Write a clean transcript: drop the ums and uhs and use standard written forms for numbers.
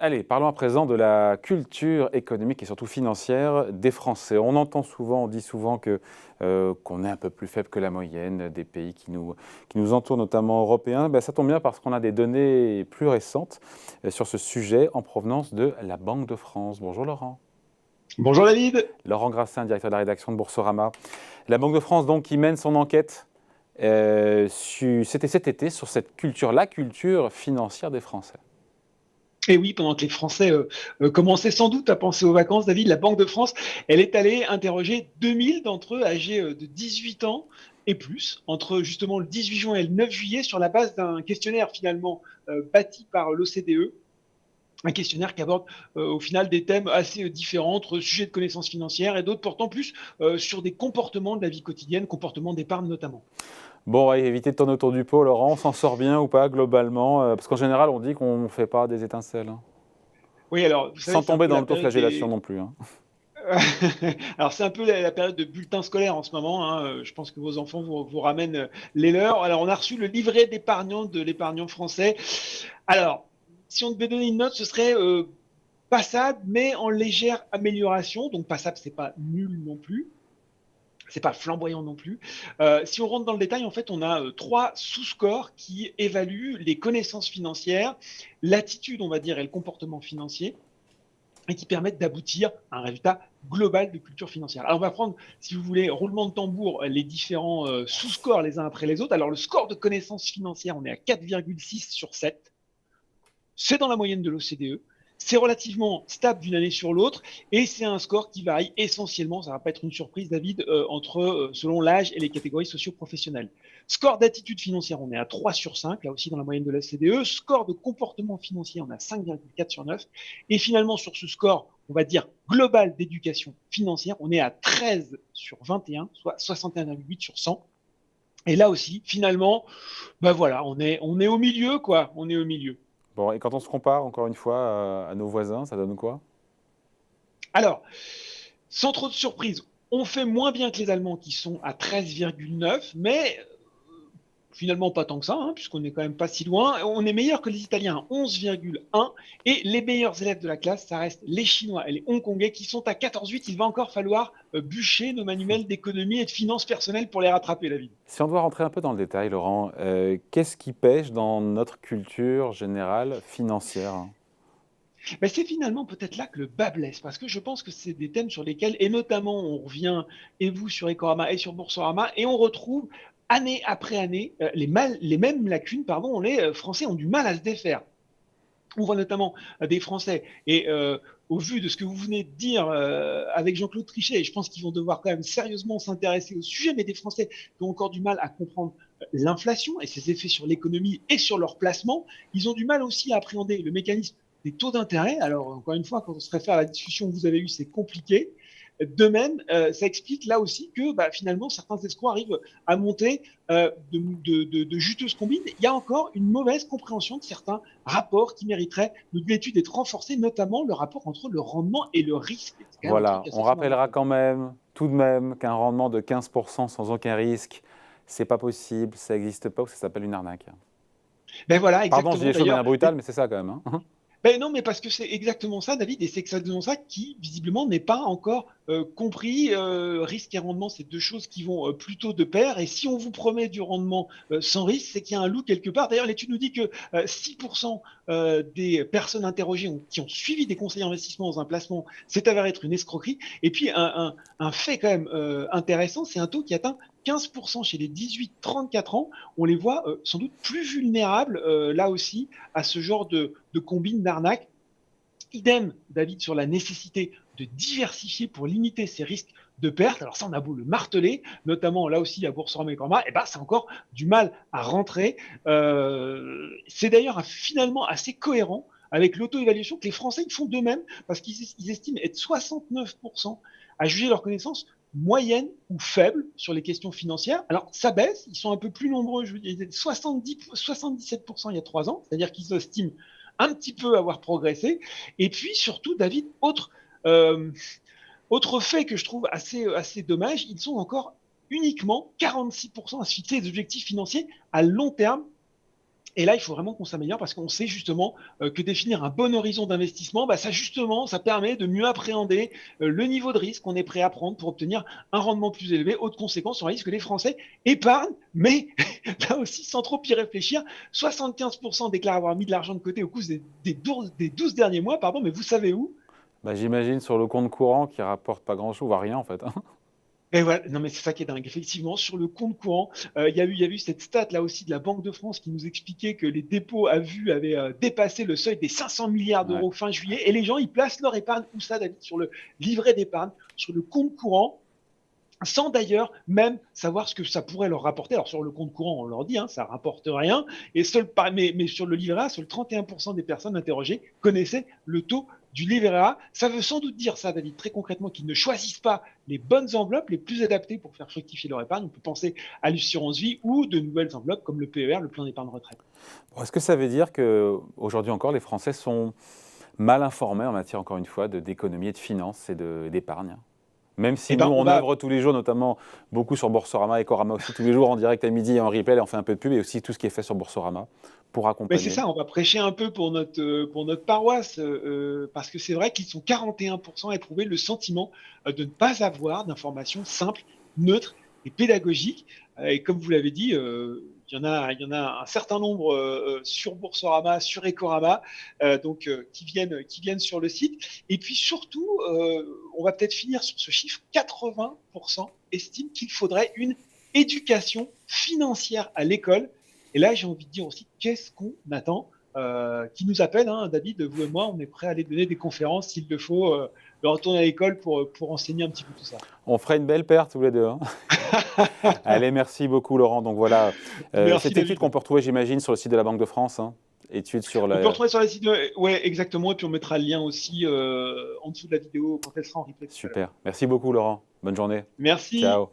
Allez, parlons à présent de la culture économique et surtout financière des Français. On dit souvent qu'on est un peu plus faible que la moyenne des pays qui nous entourent, notamment européens. Ça tombe bien parce qu'on a des données plus récentes sur ce sujet en provenance de la Banque de France. Bonjour Laurent. Bonjour David. Laurent Grassin, directeur de la rédaction de Boursorama. La Banque de France donc qui mène son enquête c'était cet été sur la culture financière des Français. Et oui, pendant que les Français commençaient sans doute à penser aux vacances, David, la Banque de France, elle est allée interroger 2000 d'entre eux âgés de 18 ans et plus, entre justement le 18 juin et le 9 juillet, sur la base d'un questionnaire finalement bâti par l'OCDE. Un questionnaire qui aborde au final des thèmes assez différents entre sujets de connaissances financières et d'autres portant plus sur des comportements de la vie quotidienne, comportements d'épargne notamment. Bon, ouais, éviter de tourner autour du pot, Laurent, on s'en sort bien ou pas globalement parce qu'en général, on dit qu'on ne fait pas des étincelles, hein. Oui, alors vous savez, Sans c'est un tomber peu dans la période l'autoflagellation des, non plus, hein. Alors, c'est un peu la période de bulletin scolaire en ce moment, hein. Je pense que vos enfants vous ramènent les leurs. Alors, on a reçu le livret d'épargnant de l'épargnant français. Alors, si on devait donner une note, ce serait passable, mais en légère amélioration. Donc, passable, c'est pas nul non plus. C'est pas flamboyant non plus. Si on rentre dans le détail, en fait, on a trois sous-scores qui évaluent les connaissances financières, l'attitude, on va dire, et le comportement financier, et qui permettent d'aboutir à un résultat global de culture financière. Alors on va prendre, si vous voulez, roulement de tambour, les différents sous-scores les uns après les autres. Alors le score de connaissance financière, on est à 4,6 sur 7. C'est dans la moyenne de l'OCDE. C'est relativement stable d'une année sur l'autre et c'est un score qui varie essentiellement, ça ne va pas être une surprise David, selon l'âge et les catégories socio-professionnelles. Score d'attitude financière, on est à 3 sur 5, là aussi dans la moyenne de la CDE. Score de comportement financier, on a 5,4 sur 9. Et finalement, sur ce score, on va dire global d'éducation financière, on est à 13 sur 21, soit 61,8 sur 100. Et là aussi, finalement, voilà, on est au milieu, quoi. On est au milieu. Bon, et quand on se compare encore une fois à nos voisins, ça donne quoi? Alors, sans trop de surprise, on fait moins bien que les Allemands qui sont à 13,9, mais finalement pas tant que ça, hein, puisqu'on n'est quand même pas si loin. On est meilleur que les Italiens à 11,1 et les meilleurs élèves de la classe, ça reste les Chinois et les Hongkongais qui sont à 14,8. Il va encore falloir bûcher nos manuels d'économie et de finances personnelles pour les rattraper, David. Si on doit rentrer un peu dans le détail, Laurent, qu'est-ce qui pêche dans notre culture générale financière? Mais c'est finalement peut-être là que le bas blesse, parce que je pense que c'est des thèmes sur lesquels, et notamment on revient, et vous sur Ecorama et sur Boursorama, et on retrouve année après année les mêmes lacunes, pardon, les Français ont du mal à se défaire. On voit notamment des Français, et au vu de ce que vous venez de dire avec Jean-Claude Trichet, je pense qu'ils vont devoir quand même sérieusement s'intéresser au sujet, mais des Français qui ont encore du mal à comprendre l'inflation et ses effets sur l'économie et sur leur placement. Ils ont du mal aussi à appréhender le mécanisme des taux d'intérêt. Alors, encore une fois, quand on se réfère à la discussion que vous avez eue, c'est compliqué. De même, ça explique là aussi que finalement, certains escrocs arrivent à monter de juteuses combines. Il y a encore une mauvaise compréhension de certains rapports qui mériteraient de l'étude d'être renforcés, notamment le rapport entre le rendement et le risque. C'est quand même un truc Voilà, on assez rappellera fondamental. quand même, tout de même, qu'un rendement de 15% sans aucun risque, c'est pas possible, ça n'existe pas ou ça s'appelle une arnaque. Ben voilà, Pardon, je dis exactement. les choses de D'ailleurs, manière brutale, mais c'est ça quand même, hein. ben non, mais parce que c'est exactement ça, David, et c'est exactement ça qui, visiblement, n'est pas encore compris. Risque et rendement, c'est deux choses qui vont plutôt de pair. Et si on vous promet du rendement sans risque, c'est qu'il y a un loup quelque part. D'ailleurs, l'étude nous dit que 6% des personnes interrogées qui ont suivi des conseils d'investissement dans un placement s'est avéré être une escroquerie. Et puis, un fait quand même intéressant, c'est un taux qui atteint 15% chez les 18-34 ans. On les voit sans doute plus vulnérables, là aussi, à ce genre de combine d'arnaque. Idem, David, sur la nécessité de diversifier pour limiter ces risques de perte. Alors ça, on a beau le marteler, notamment là aussi à Boursorama et Corma, et c'est encore du mal à rentrer. C'est d'ailleurs finalement assez cohérent avec l'auto-évaluation que les Français ils font d'eux-mêmes, parce qu'ils estiment être 69% à juger leur connaissance moyenne ou faible sur les questions financières. Alors ça baisse, ils sont un peu plus nombreux, je veux dire, 77% il y a 3 ans, c'est-à-dire qu'ils estiment un petit peu avoir progressé. Et puis surtout, David, autre fait que je trouve assez dommage, ils sont encore uniquement 46% à se fixer des objectifs financiers à long terme Et là, il faut vraiment qu'on s'améliore parce qu'on sait justement que définir un bon horizon d'investissement, bah, ça permet de mieux appréhender le niveau de risque qu'on est prêt à prendre pour obtenir un rendement plus élevé. Autre conséquence, on risque que les Français épargnent, mais là aussi, sans trop y réfléchir, 75% déclarent avoir mis de l'argent de côté au cours des 12 derniers mois, pardon, mais vous savez où? Bah, j'imagine sur le compte courant qui rapporte pas grand-chose, voire rien en fait, hein. Et voilà, non mais c'est ça qui est dingue. Effectivement, sur le compte courant, il y a eu cette stat là aussi de la Banque de France qui nous expliquait que les dépôts à vue avaient dépassé le seuil des 500 milliards Ouais. d'euros fin juillet. Et les gens, ils placent leur épargne, où ça, David? Sur le livret d'épargne, sur le compte courant, sans d'ailleurs même savoir ce que ça pourrait leur rapporter. Alors sur le compte courant, on leur dit, hein, ça rapporte rien. Mais sur le livret A, seul 31% des personnes interrogées connaissaient le taux du livret A. Ça veut sans doute dire ça, David, très concrètement, qu'ils ne choisissent pas les bonnes enveloppes les plus adaptées pour faire fructifier leur épargne. On peut penser à l'assurance vie ou de nouvelles enveloppes comme le PER, le plan d'épargne retraite. Bon, est-ce que ça veut dire qu'aujourd'hui encore, les Français sont mal informés en matière, encore une fois, d'économie et de finances et d'épargne? Même si Eh nous, ben, on œuvre tous les jours, notamment beaucoup sur Boursorama et Corama aussi, tous les jours en direct à midi et en replay, on fait un peu de pub et aussi tout ce qui est fait sur Boursorama pour mais c'est accompagner. ça, on va prêcher un peu pour notre paroisse, parce que c'est vrai qu'ils sont 41% à éprouver le sentiment de ne pas avoir d'informations simples, neutres et pédagogiques. Et comme vous l'avez dit, il y en a un certain nombre sur Boursorama, sur Ecorama, qui viennent sur le site. Et puis surtout, on va peut-être finir sur ce chiffre, 80% estiment qu'il faudrait une éducation financière à l'école. Et là, j'ai envie de dire aussi, qu'est-ce qu'on attend? Qui nous appelle, hein, David, vous et moi, on est prêt à aller donner des conférences s'il le faut, de retourner à l'école pour enseigner un petit peu tout ça. On ferait une belle paire tous les deux, hein. Allez, merci beaucoup Laurent. Donc voilà, Merci, cette étude David. qu'on peut retrouver, j'imagine, sur le site de la Banque de France, hein. Étude sur On peut la... retrouver sur les sites. Ouais, exactement. Et puis on mettra le lien aussi en dessous de la vidéo quand elle sera en replay tout à l'heure. Super. Merci beaucoup Laurent. Bonne journée. Merci. Ciao.